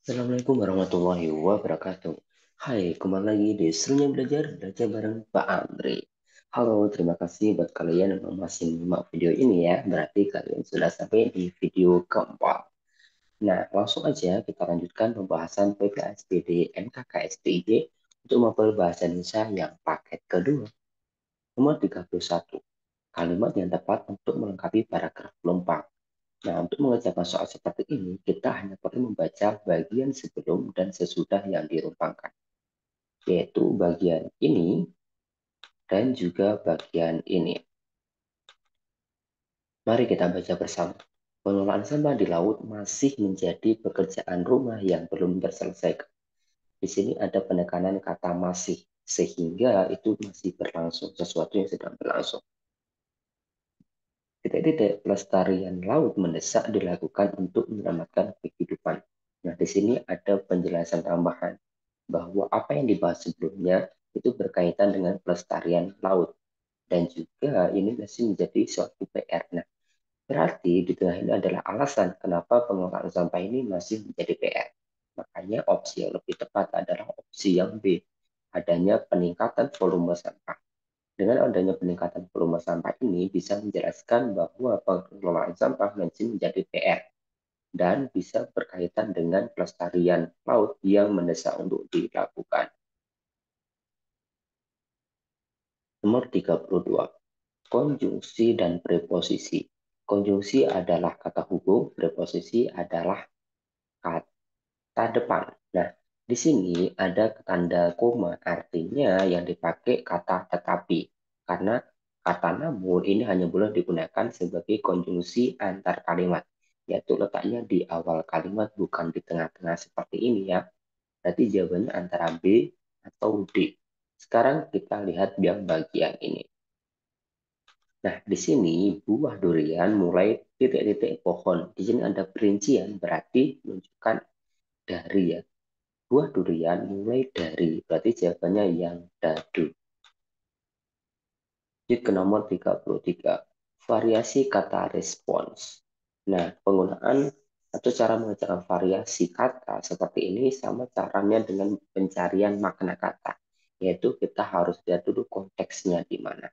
Assalamualaikum warahmatullahi wabarakatuh. Hai, kembali lagi di Serunya Belajar bareng Pak Andri. Halo, terima kasih buat kalian yang masih menyimak video ini ya. Berarti kalian sudah sampai di video keempat. Nah, langsung aja kita lanjutkan pembahasan PPSBD NKKSDID untuk mapel bahasa Indonesia yang paket kedua. Nomor 31. Kalimat yang tepat untuk melengkapi paragraf penumpang. Nah, untuk mengerjakan soal seperti ini, kita hanya perlu membaca bagian sebelum dan sesudah yang dirumpangkan, yaitu bagian ini dan juga bagian ini. Mari kita baca bersama. Pengelolaan sampah di laut masih menjadi pekerjaan rumah yang belum terselesaikan. Di sini ada penekanan kata masih, sehingga itu masih berlangsung, sesuatu yang sedang berlangsung. Titik-titik pelestarian laut mendesak dilakukan untuk menyelamatkan kehidupan. Nah, di sini ada penjelasan tambahan bahwa apa yang dibahas sebelumnya itu berkaitan dengan pelestarian laut. Dan juga ini masih menjadi suatu PR. Nah, berarti di tengah ini adalah alasan kenapa pengelolaan sampah ini masih menjadi PR. Makanya opsi yang lebih tepat adalah opsi yang B, adanya peningkatan volume sampah. Dengan adanya peningkatan volume sampah ini bisa menjelaskan bahwa pengelolaan sampah masih menjadi PR dan bisa berkaitan dengan pelestarian laut yang mendesak untuk dilakukan. Nomor 32. Konjungsi dan preposisi. Konjungsi adalah kata hubung, preposisi adalah kata depan. Nah, di sini ada tanda koma, artinya yang dipakai kata tetapi. Karena kata namun ini hanya boleh digunakan sebagai konjungsi antar kalimat, yaitu letaknya di awal kalimat bukan di tengah-tengah seperti ini ya. Berarti jawabannya antara B atau D. Sekarang kita lihat yang bagian ini. Nah, di sini buah durian mulai titik-titik pohon. Di sini ada perincian, berarti menunjukkan dari ya. Buah durian mulai dari, berarti jawabannya yang dadu. Lanjut ke nomor 33. Variasi kata respons. Nah, penggunaan atau cara mengerjakan variasi kata seperti ini sama caranya dengan pencarian makna kata. Yaitu kita harus lihat dulu konteksnya di mana.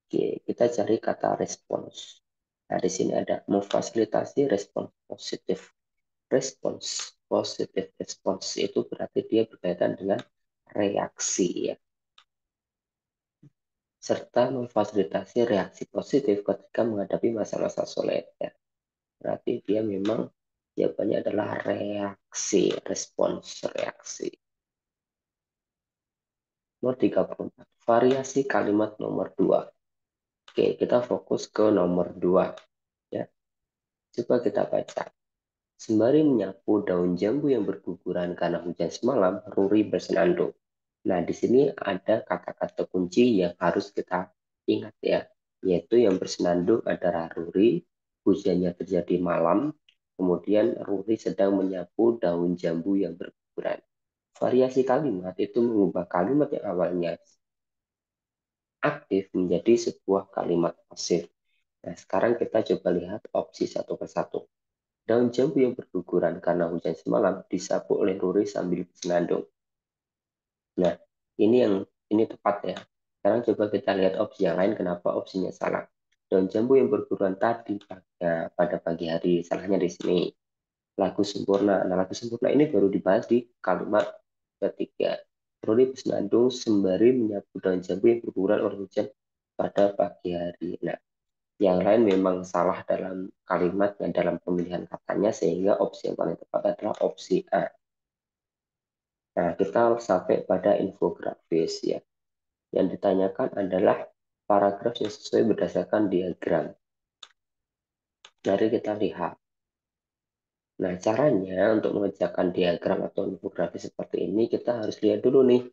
Oke, kita cari kata respons. Nah, di sini ada memfasilitasi respons positif. Respons positif respons itu berarti dia berkaitan dengan reaksi ya, serta memfasilitasi reaksi positif ketika menghadapi masa-masa sulit ya. Berarti dia memang jawabannya adalah reaksi, respons reaksi. Nomor 34. Variasi kalimat nomor 2. Oke, kita fokus ke nomor 2 ya. Coba kita baca. Sembari menyapu daun jambu yang berguguran karena hujan semalam, Ruri bersenandung. Nah, di sini ada kata-kata kunci yang harus kita ingat ya, yaitu yang bersenandung adalah Ruri, hujannya terjadi malam, kemudian Ruri sedang menyapu daun jambu yang berguguran. Variasi kalimat itu mengubah kalimat yang awalnya aktif menjadi sebuah kalimat pasif. Nah, sekarang kita coba lihat opsi satu persatu. Daun jambu yang berguguran karena hujan semalam disapu oleh Ruri sambil bersenandung. Nah, ini tepat ya. Sekarang coba kita lihat opsi yang lain, kenapa opsinya salah. Daun jambu yang berguguran tadi pada pagi hari, salahnya di sini. Lagu sempurna. Nah, lagu sempurna ini baru dibahas di kalimat ketiga. Ruli bersenandung sembari menyapu daun jambu yang berguguran oleh hujan pada pagi hari. Nah, yang lain memang salah dalam kalimatnya, dalam pemilihan katanya, sehingga opsi yang paling tepat adalah opsi A. Nah, kita sampai pada infografis ya. Yang ditanyakan adalah paragraf yang sesuai berdasarkan diagram. Mari kita lihat. Nah, caranya untuk mengerjakan diagram atau infografis seperti ini, kita harus lihat dulu nih.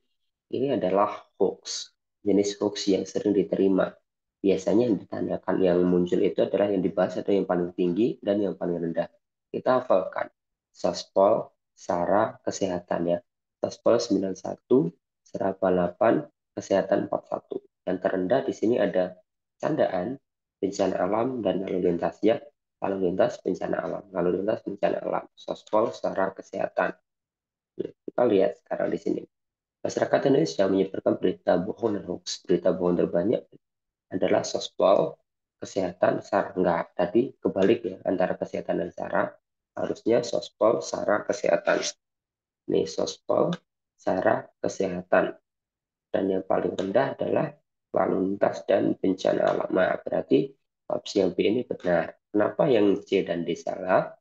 Ini adalah hoax, jenis hoax yang sering diterima. Biasanya yang ditanyakan, yang muncul itu adalah yang dibahas atau yang paling tinggi dan yang paling rendah. Kita hafalkan. Saspol, SARA, kesehatan ya. Saspol 91, Seraba 8, kesehatan 41. Yang terendah di sini ada candaan, bencana alam, dan lalu lintas ya. Lalu lintas bencana alam, lalu lintas bencana alam, sospol secara kesehatan. Kita lihat sekarang di sini. Masyarakat Indonesia menyebarkan berita bohong dan hoax. Berita bohong terbanyak adalah sospol, kesehatan, SARA. Enggak, tadi kebalik ya, antara kesehatan dan SARA. Harusnya sospol, SARA, kesehatan. Ini sospol, SARA, kesehatan. Dan yang paling rendah adalah lalu lintas dan bencana alam. Nah, berarti opsi yang B ini benar. Kenapa yang C dan D salah?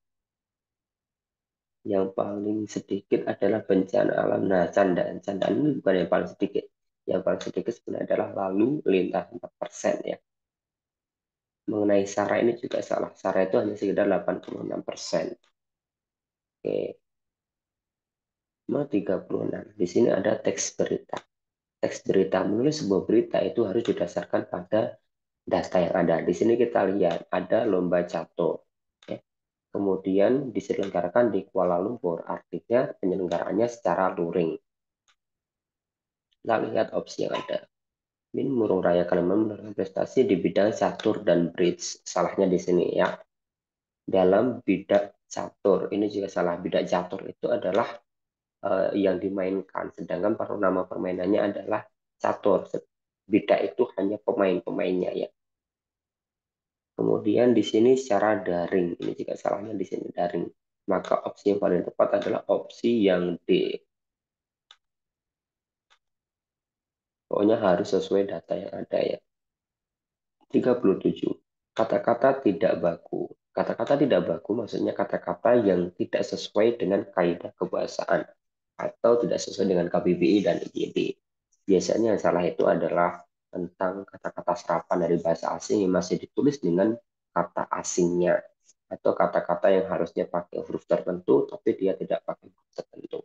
Yang paling sedikit adalah bencana alam. Nah, candaan ini bukan yang paling sedikit. Yang paling sedikit sebenarnya adalah lalu lintas 4% ya. Mengenai SARA ini juga salah. SARA itu hanya sekitar 86%. Oke, nomor 36. Di sini ada teks berita. Teks berita, menulis sebuah berita itu harus didasarkan pada data yang ada. Di sini kita lihat ada lomba catur. Ya. Kemudian diselenggarakan di Kuala Lumpur, artinya penyelenggaraannya secara luring. Kita lihat opsi yang ada. Min Murung Raya Kalimantan mendapatkan prestasi di bidang catur dan bridge. Salahnya di sini ya. Dalam bidak catur, ini juga salah. Bidak catur itu adalah yang dimainkan, sedangkan nama permainannya adalah catur. Bidak itu hanya pemain-pemainnya ya. Kemudian di sini secara daring, ini juga salahnya di sini daring. Maka opsi yang paling tepat adalah opsi yang D. Pokoknya harus sesuai data yang ada ya. 37. Kata-kata tidak baku. Kata-kata tidak baku maksudnya kata-kata yang tidak sesuai dengan kaidah kebahasaan atau tidak sesuai dengan KBBI dan IGD. Biasanya yang salah itu adalah tentang kata-kata serapan dari bahasa asing yang masih ditulis dengan kata asingnya atau kata-kata yang harusnya pakai huruf tertentu tapi dia tidak pakai huruf tertentu.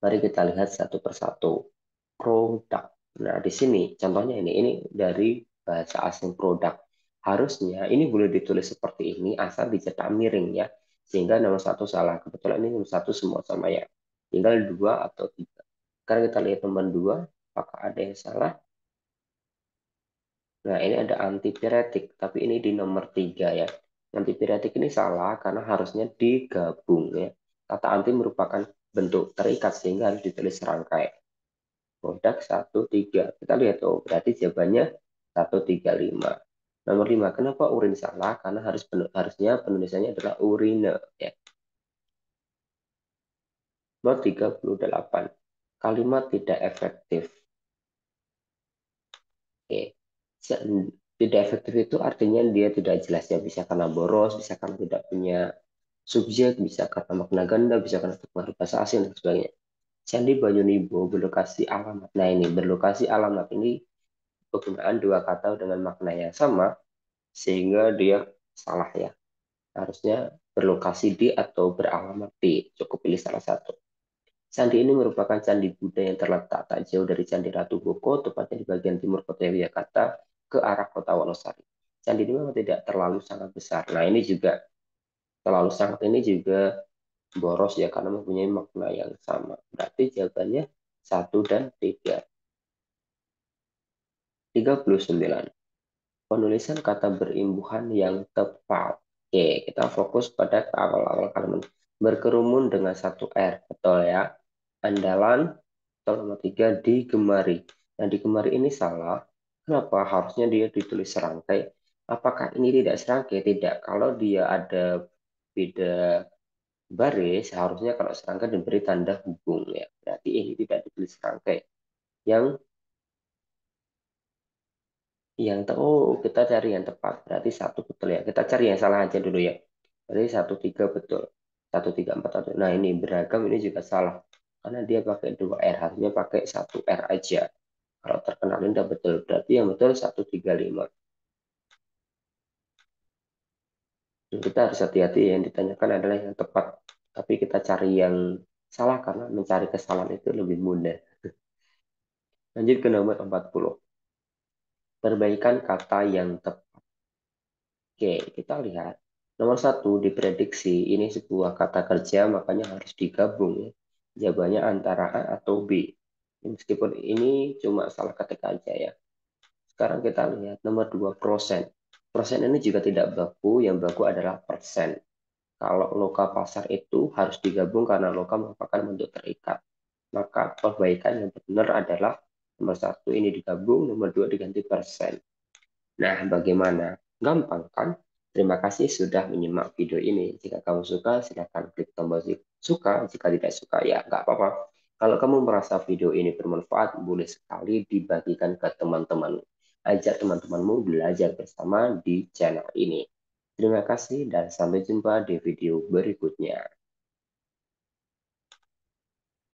Mari kita lihat satu persatu. Produk. Nah, di sini contohnya ini dari bahasa asing produk. Harusnya ini boleh ditulis seperti ini asal dicetak miring ya. Sehingga nomor satu salah. Kebetulan ini nomor satu semua sama ya. Tinggal dua atau tiga. Sekarang kita lihat nomor dua. Apakah ada yang salah? Nah, ini ada antipiretik, tapi ini di nomor tiga ya. Antipiretik ini salah karena harusnya digabung ya. Kata anti merupakan bentuk terikat sehingga harus ditulis serangkai. Produk 1, 3. Kita lihat, oh berarti jawabannya 1, 3, 5. Nomor 5, kenapa urin salah? Karena harusnya penulisannya adalah urine. Ya. Nomor 38, kalimat tidak efektif. Oke. Tidak efektif itu artinya dia tidak jelas ya. Bisa karena boros, bisa karena tidak punya subjek, bisa karena makna ganda, bisa karena terpengaruh bahasa asing, dan sebagainya. Candi Banyunibo berlokasi alamat. Nah ini, berlokasi alamat ini penggunaan dua kata dengan makna yang sama, sehingga dia salah ya. Harusnya berlokasi di atau beralamat di. Cukup pilih salah satu. Candi ini merupakan candi Buddha yang terletak tak jauh dari Candi Ratu Boko, tepatnya di bagian timur kota Yogyakarta, ke arah kota Wonosari. Candi ini memang tidak terlalu sangat besar. Nah ini juga terlalu sangat ini juga boros ya karena mempunyai makna yang sama. Berarti jawabannya 1 dan 3. 39. Penulisan kata berimbuhan yang tepat. Oke, kita fokus pada awal-awal kalimat. Berkerumun dengan satu R. Betul ya. Andalan. Atau nomor 3, digemari. Nah, digemari ini salah. Kenapa? Harusnya dia ditulis serangkai. Apakah ini tidak serangkai? Tidak. Kalau dia ada beda baris, harusnya kalau serangkai diberi tanda hubung. Ya. Berarti ini tidak ditulis serangkai. Yang kita cari yang tepat. Berarti satu betul ya. Kita cari yang salah aja dulu ya. Berarti 1, 3 betul. 1, 3, 4 1. Nah ini beragam ini juga salah. Karena dia pakai 2 R. Harusnya pakai 1 R aja. Kalau terkenal ini udah betul. Berarti yang betul 1, 3, 5. Dan kita harus hati-hati yang ditanyakan adalah yang tepat. Tapi kita cari yang salah karena mencari kesalahan itu lebih mudah. Lanjut ke nomor 40. Perbaikan kata yang tepat. Oke, kita lihat. Nomor 1, diprediksi. Ini sebuah kata kerja, makanya harus digabung ya. Jawabannya antara A atau B. Meskipun ini cuma salah ketik aja ya. Sekarang kita lihat nomor 2, persen. Persen ini juga tidak baku, yang baku adalah persen. Kalau loka pasar itu harus digabung karena loka merupakan bentuk terikat. Maka perbaikan yang benar adalah nomor satu ini digabung, nomor dua diganti persen. Nah, bagaimana? Gampang kan? Terima kasih sudah menyimak video ini. Jika kamu suka, silakan klik tombol suka. Jika tidak suka, ya nggak apa-apa. Kalau kamu merasa video ini bermanfaat, boleh sekali dibagikan ke teman-teman. Ajak teman-temanmu belajar bersama di channel ini. Terima kasih dan sampai jumpa di video berikutnya.